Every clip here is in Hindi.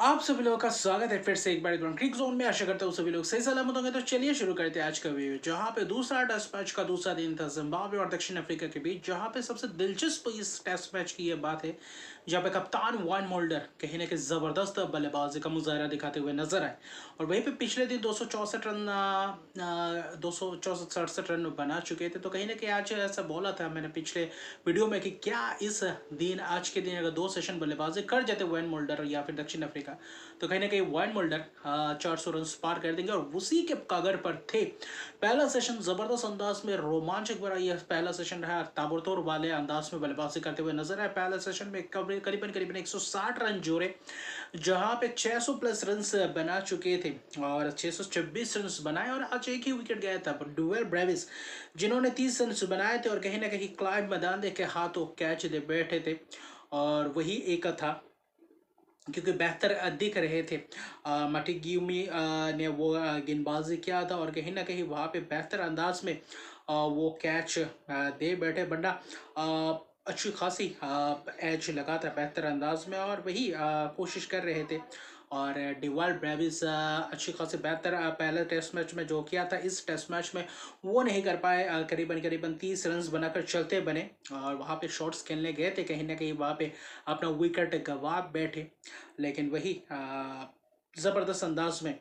आप सभी लोगों का स्वागत है फिर से एक बार क्रिक जोन में। आशा करता हूँ सभी लोग सही सलामत होंगे। तो चलिए शुरू करते हैं आज का वीडियो, जहां पे दूसरा टेस्ट मैच का दूसरा दिन था जिम्बाब्वे और दक्षिण अफ्रीका के बीच। जहां पे सबसे दिलचस्प इस टेस्ट मैच की ये बात है जहां पे कप्तान वान मोल्डर कहीं ना कहीं जबरदस्त बल्लेबाजी का मुजाहरा दिखाते हुए नजर आए। और वहीं पे पिछले दिन 264 रन 264 रन बना चुके थे। तो कहीं ना कहीं आज ऐसा बोला था मैंने पिछले वीडियो में कि क्या इस दिन आज के दिन अगर दो सेशन बल्लेबाजी कर जाते वैन मोल्डर या फिर दक्षिण अफ्रीका, तो कहीं ना कहीं वैन मोल्डर 400 रन पार कर देंगे। और उसी के कगर पर थे। पहला सेशन जबरदस्त अंदाज में रोमांचक भरा यह पहला सेशन रहा। ताबड़तोड़ वाले अंदाज में बल्लेबाजी करते हुए नजर आए। पहले सेशन में करीबन करीबन 160 रन जोड़े, जहां पे 600 प्लस रन बना चुके थे और 626 रन बनाए। और आज एक ही विकेट गया था डुवेल ब्रेविस, जिन्होंने 30 रन बनाए थे और कहीं ना कहीं क्लाइव मैदान के हाथों कैच दे बैठे थे। और वही एक था क्योंकि बेहतर दिख रहे थे। मटिग्यूमी ने वो गेंदबाजी किया था और कहीं ना कहीं वहाँ पे बेहतर अंदाज में वो कैच दे बैठे। बंदा अच्छी खासी एज लगा था बेहतर अंदाज में और वही कोशिश कर रहे थे। और डिवाल ब्रेविस अच्छी खासी बेहतर पहले टेस्ट मैच में जो किया था, इस टेस्ट मैच में वो नहीं कर पाए। करीबन करीबन 30 रन बनाकर चलते बने और वहाँ पे शॉट्स खेलने गए थे, कहीं ना कहीं वहाँ पे अपना विकेट गंवा बैठे। लेकिन वही जबरदस्त अंदाज में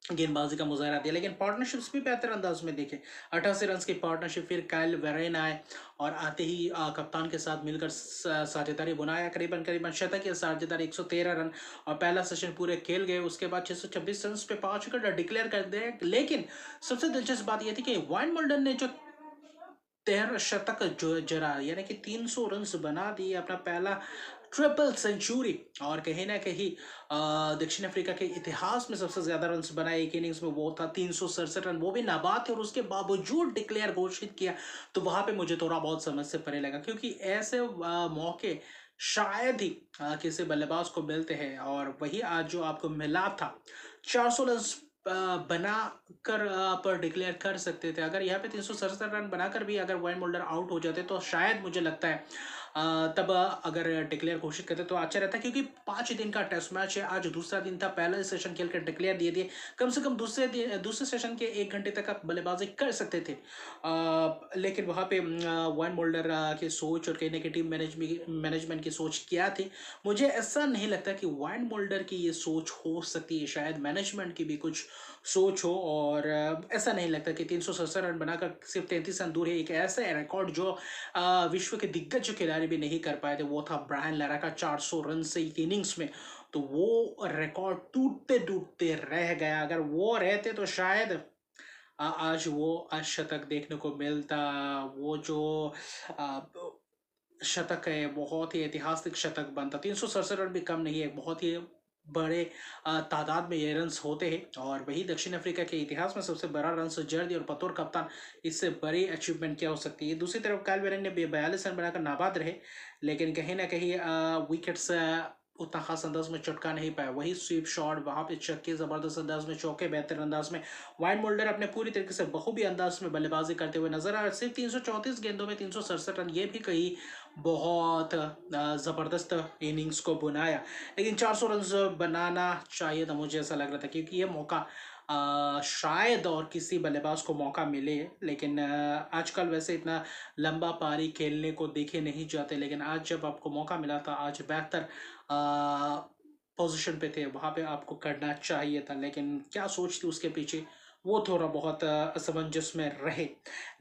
गेंदबाजी का मुजाहरा दिया। लेकिन पार्टनरशिप्स भी बेहतर अंदाज में देखे। 88 रन की पार्टनरशिप, फिर काइल वेरेन आए और आते ही कप्तान के साथ मिलकर साझेदारी बनाया। करीबन करीबन शतक या साझेदारी 113 रन और पहला सेशन पूरे खेल गए। उसके बाद 626 रन पे 5 विकेट डिक्लेयर कर दिए। लेकिन सबसे दिलचस्प बात यह थी कि वाइन मोल्डन ने जो 13 शतक जो जरा यानी कि 300 रन बना दिए, अपना पहला ट्रिपल सेंचुरी। और कहीं ना कहीं दक्षिण अफ्रीका के इतिहास में सबसे ज्यादा रन बनाए एक इनिंग्स में वो था 367 रन, वो भी नाबाद थे और उसके बावजूद डिक्लेयर घोषित किया। तो वहां पे मुझे थोड़ा बहुत समझ से परे लगा, क्योंकि ऐसे मौके शायद ही किसी बल्लेबाज को मिलते हैं। और वही आज जो आपको मिला था, 400 रन बना कर पर डिक्लेयर कर सकते थे। अगर यहाँ पे 367 रन बनाकर भी अगर वाइन मोल्डर आउट हो जाते तो शायद मुझे लगता है तब अगर डिक्लेयर घोषित करते तो अच्छा रहता, क्योंकि 5 दिन का टेस्ट मैच है। आज दूसरा दिन था, पहला सेशन खेलकर डिक्लेयर दिए दिए। कम से कम दूसरे सेशन के 1 घंटे तक आप बल्लेबाजी कर सकते थे। लेकिन वहाँ पे वाइन मोल्डर की सोच और कहने की टीम मैनेजमेंट की सोच क्या थी, मुझे ऐसा नहीं लगता कि वाइन मोल्डर की ये सोच हो सकती है। शायद मैनेजमेंट की भी कुछ सोच हो। और ऐसा नहीं लगता कि 367 रन बनाकर सिर्फ 33 रन दूर है। एक ऐसा रिकॉर्ड जो विश्व के दिग्गज खिलाड़ी भी नहीं कर पाए थे, वो था ब्रायन लारा का 400 रन से एक इनिंग्स में। तो वो रिकॉर्ड टूटते टूटते रह गया। अगर वो रहते तो शायद आज वो शतक देखने को मिलता। वो जो आ, शतक है बहुत ही ऐतिहासिक शतक बनता। 367 रन भी कम नहीं है, बहुत ही बड़े तादाद में ये रन्स होते हैं। और वही दक्षिण अफ्रीका के इतिहास में सबसे बड़ा रन जर्दी और बतौर कप्तान इससे बड़ी अचीवमेंट क्या हो सकती है। दूसरी तरफ काइल वेरेन ने 42 रन बनाकर नाबाद रहे, लेकिन कहीं ना कहीं विकेट्स उतना खास अंदाज में चटका नहीं पाया। वही स्वीप शॉट, वहां पे छक्के, जबरदस्त अंदाज में चौके, बेहतर अंदाज में वाइन मोल्डर अपने पूरी तरीके से बखूबी अंदाज में बल्लेबाजी करते हुए नजर आए। सिर्फ 334 गेंदों में 367 रन, ये भी कहीं बहुत ज़बरदस्त इनिंग्स को बनाया। लेकिन 400 रन बनाना चाहिए था, मुझे ऐसा लग रहा था, क्योंकि ये मौका शायद और किसी बल्लेबाज को मौका मिले। लेकिन आजकल वैसे इतना लंबा पारी खेलने को देखे नहीं जाते। लेकिन आज जब आपको मौका मिला था, आज बेहतर पोजीशन पे थे, वहाँ पे आपको करना चाहिए था। लेकिन क्या सोच थी उसके पीछे, वो थोड़ा बहुत असमंजस में रहे।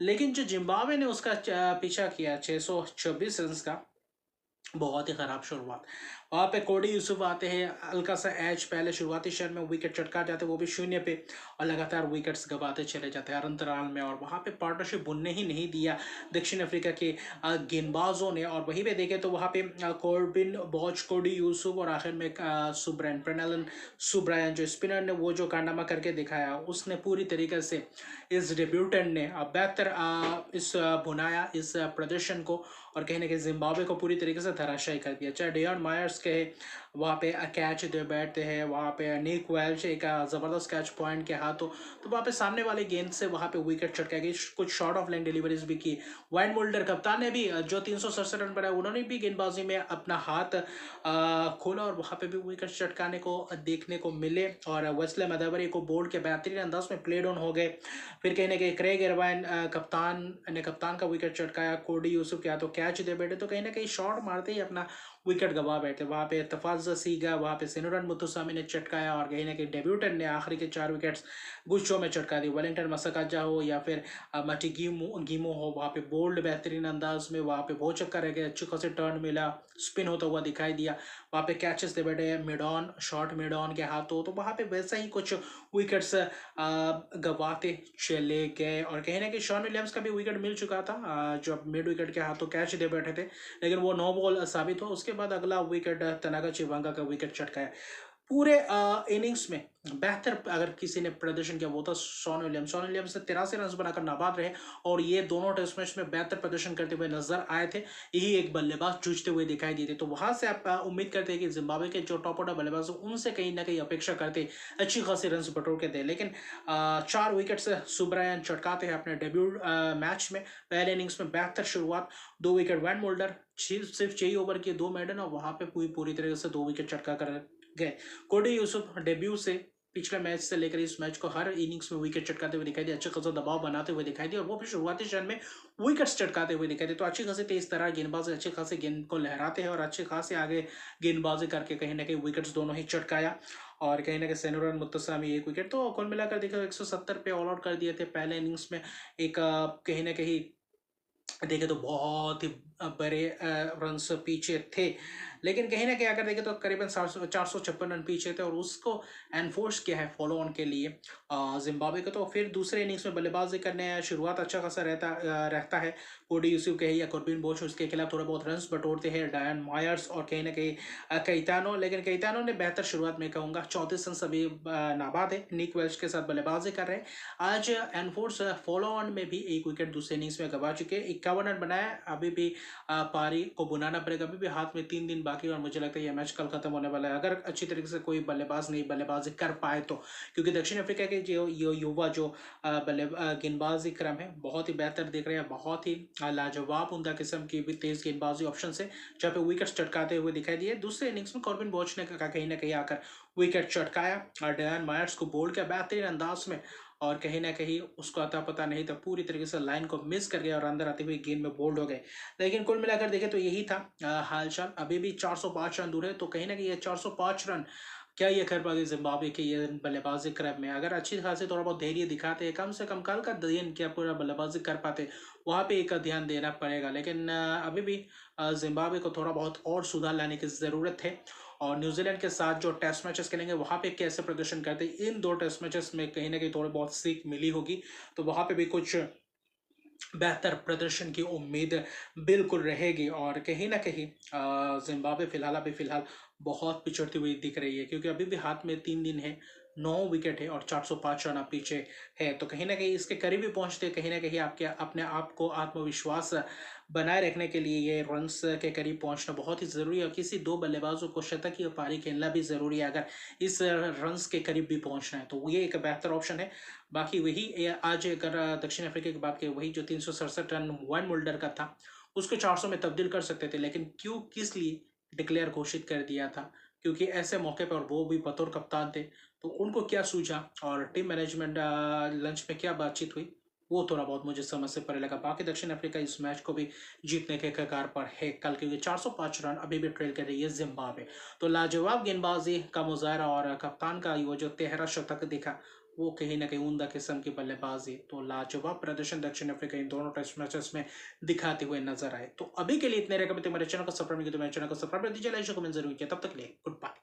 लेकिन जो जिम्बाब्वे ने उसका पीछा किया 626 रन का, बहुत ही खराब शुरुआत। वहाँ पे कोडी यूसुफ आते हैं, हल्का सा एज पहले शुरुआती शर में विकेट चटका जाते, वो भी शून्य पे, और लगातार विकेट्स गंवाते चले जाते हैं हर अंतराल में। और वहाँ पे पार्टनरशिप बुनने ही नहीं दिया दक्षिण अफ्रीका के गेंदबाजों ने। और वहीं पे देखें तो वहाँ पे कॉर्बिन बॉच, कोडी यूसुफ और आखिर में सुब्रायन प्रेनलन सुब्रायन, जो स्पिनर ने वो जो कारनामा करके दिखाया, उसने पूरी तरीके से इस डेब्यूटेंट ने बेहतर इस बुनाया इस प्रदर्शन को। और कहीं ना कहीं जिम्बाब्वे को पूरी तरीके से धराशायी कर दिया। चाहे डेयन मायर्स कहे, वहाँ पे कैच दे बैठते हैं, वहाँ पे निक वेल्च एक ज़बरदस्त कैच पॉइंट के हाथों, तो वहाँ पे सामने वाले गेंद से वहाँ पे विकेट चटका गई, कुछ शॉर्ट ऑफ लाइन डिलीवरीज भी की। वाइन मोल्डर कप्तान ने भी जो 367 रन बनाए, उन्होंने भी गेंदबाजी में अपना हाथ खोला और वहाँ पे भी विकेट चटकाने को देखने को मिले, और वेस्ले मैदावरी को बोल्ड के बेहतरीन अंदाज में प्लेड ऑन हो गए। फिर कहीं ना कहीं क्रेग इरवाइन कप्तान का विकेट चटकाया, कोडी यूसुफ के हाथों कैच दे बैठे, तो कहीं ना कहीं शॉट मारते ही अपना विकेट गवा बैठे। वहाँ पे तफाज़ सीगा, वहाँ पे सिनुरन मुतुसामी ने चटकाया, और कहीं ना कहीं डेब्यूटेंट ने आखिरी के 4 विकेट्स गुच्छों में चटका दी। वेलिंगटन मसकाजा हो या फिर मटी गिमो हो, वहाँ पे बोल्ड बेहतरीन अंदाज में वहाँ पे बहुत चक्कर रह गए, अच्छी खासी टर्न मिला, स्पिन होता हुआ दिखाई दिया। वहाँ पे कैचेस दे बैठे मिडॉन, शॉर्ट मिडॉन के हाथों, तो वहाँ पे वैसा ही कुछ विकेट्स गवाते चले गए। और कहीं ना कहीं शॉन विलियम्स का भी विकेट मिल चुका था, जो मिड विकेट के हाथों कैच दे बैठे थे, लेकिन वो नो बॉल साबित हुआ। उसके बाद अगला विकेट तनागा चिवांगा का विकेट चटकाया। पूरे इनिंग्स में बेहतर अगर किसी ने प्रदर्शन किया वो था शॉन विलियम्स ने 83 रन बनाकर नाबाद रहे, और ये दोनों टेस्ट मैच में बेहतर प्रदर्शन करते हुए नजर आए थे। यही एक बल्लेबाज जूझते हुए दिखाई दिए थे, तो वहां से आप उम्मीद करते हैं कि जिम्बाब्वे के जो टॉप ऑर्डर बल्लेबाज उनसे कहीं ना कहीं अपेक्षा करते अच्छी खासी रन बटोर के थे। लेकिन 4 विकेट से सुब्रायन चटकाते हैं अपने डेब्यू मैच में। पहले इनिंग्स में बेहतर शुरुआत, 2 विकेट वैन मोल्डर, सिर्फ 6 ओवर के 2 मेडन, और वहां पे पूरी तरह से 2 विकेट चटका कर गए। कोडी यूसुफ डेब्यू से पिछले मैच से लेकर इस मैच को हर इनिंग्स में विकेट चटकाते हुए दिखाई दिए, अच्छे खासा दबाव बनाते हुए दिखाई दिए, और वो भी शुरुआती चरण में विकेट्स चटकाते हुए दिखाई दिए। तो अच्छी खासी तेज तरह गेंदबाज अच्छे खासे गेंद को लहराते हैं, और अच्छे खासे आगे गेंदबाजी करके कहीं ना कहीं विकेट्स दोनों ही चटकाया। और कहीं ना कहीं सेनुरन मुत्तसामी 1 विकेट, तो कुल मिलाकर देखो 170 पे ऑल आउट कर दिए थे पहले इनिंग्स में। एक कहीं ना कहीं देखे तो बहुत ही बड़े रन्स पीछे थे, लेकिन कहीं ना कहीं अगर देखें तो करीबन 456 रन पीछे थे, और उसको एनफोर्स किया है फॉलो ऑन के लिए जिम्बाब्वे को। तो फिर दूसरे इनिंग्स में बल्लेबाजी करने शुरुआत अच्छा खासा रहता है कोडी यूसुफ के ही या कुर्बिन बोश, उसके खिलाफ थोड़ा बहुत रन्स बटोरते हैं डायन मायर्स और कहीं ना कहीं कैतानो। लेकिन कैतानो ने बेहतर शुरुआत में कहूँगा, 34 रन सभी नाबाद है, निक वेल्च के साथ बल्लेबाजी कर रहे हैं। आज एनफोर्स फॉलो ऑन में भी 1 विकेट दूसरे इनिंग्स में गवा चुके, 51 रन बनाया। अभी भी पारी को बुनाना पड़ेगा, अभी भी हाथ में 3 दिन बाकी, और मुझे लगता है ये मैच कल खत्म होने वाला है, अगर अच्छी तरीके से कोई बल्लेबाज नहीं बल्लेबाजी कर पाए तो। क्योंकि दक्षिण अफ्रीका के जो युवा जो गेंदबाजी क्रम है बहुत ही बेहतर दिख रहे हैं, बहुत ही लाजवाब उमदा किस्म की भी तेज गेंदबाजी ऑप्शन से जहाँ पे विकेट चटकाते हुए दिखाई दिए। दूसरे इनिंग्स में कॉर्बिन बोच ने कहीं ना कहीं आकर विकेट चटकाया, और डैन मायर्स को बोल्ड किया बेहतरीन अंदाज में, और कहीं ना कहीं उसको अता पता नहीं था, पूरी तरीके से लाइन को मिस कर गया और अंदर आते हुए गेंद में बोल्ड हो गए। लेकिन कुल मिलाकर देखें तो यही था हालचाल। अभी भी 405 रन दूर है, तो कहीं ना कहीं ये 405 रन क्या ये कर पाएगी जिम्बाब्वे के ये बल्लेबाजी क्रम में। अगर अच्छी खासी थोड़ा बहुत धैर्य दिखाते हैं, कम से कम कल का दिन क्या पूरा बल्लेबाजी कर पाते, वहाँ पे एक ध्यान देना पड़ेगा। लेकिन अभी भी जिम्बाब्वे को थोड़ा बहुत और सुधार लाने की ज़रूरत है। और न्यूजीलैंड के साथ जो टेस्ट मैचेस खेलेंगे वहाँ पे कैसे प्रदर्शन करते हैं, इन 2 टेस्ट मैचेस में कहीं ना कहीं थोड़ी बहुत सीख मिली होगी, तो वहाँ पे भी कुछ बेहतर प्रदर्शन की उम्मीद बिल्कुल रहेगी। और कहीं ना कहीं जिम्बाब्वे फिलहाल बहुत पिछड़ती हुई दिख रही है, क्योंकि अभी भी हाथ में 3 दिन है, 9 विकेट है, और 405 रन पीछे है। तो कहीं ना कहीं इसके करीब भी पहुंचते, कहीं ना कहीं आपके अपने आप को आत्मविश्वास बनाए रखने के लिए ये रन्स के करीब पहुंचना बहुत ही ज़रूरी है, और किसी 2 बल्लेबाजों को शतक या पारी खेलना भी ज़रूरी है अगर इस रन्स के करीब भी पहुंचना है, तो ये एक बेहतर ऑप्शन है। बाकी वही आज अगर दक्षिण अफ्रीका की बात करें, वही जो 367 रन वाइन मोल्डर का था उसको 400 में तब्दील कर सकते थे, लेकिन क्यों किस लिए डिक्लेयर घोषित कर दिया था, क्योंकि ऐसे मौके पर वो भी बतौर कप्तान थे, तो उनको क्या सूझा और टीम मैनेजमेंट लंच में क्या बातचीत हुई, वो थोड़ा बहुत मुझे समझ से परे लगा। बाकी दक्षिण अफ्रीका इस मैच को भी जीतने के कगार पर है कल, क्योंकि 405 रन अभी भी ट्रेल कर रही है जिम्बाब्वे। तो लाजवाब गेंदबाजी का मुजाहरा और कप्तान का वो जो 13 शतक दिखा, वो कहीं ना कहीं उमदा किस्म की बल्लेबाजी, तो लाजवाब प्रदर्शन दक्षिण अफ्रीका इन दोनों टेस्ट मैचेस में दिखाते हुए नजर आए। तो अभी के लिए इतने रहेगा, मेरे चैनल को सब्सक्राइब नहीं किया तो मेरे चैनल को सब्सक्राइब कर दीजिए, लाइक कमेंट जरूर किया। तब तक के लिए गुड बाय।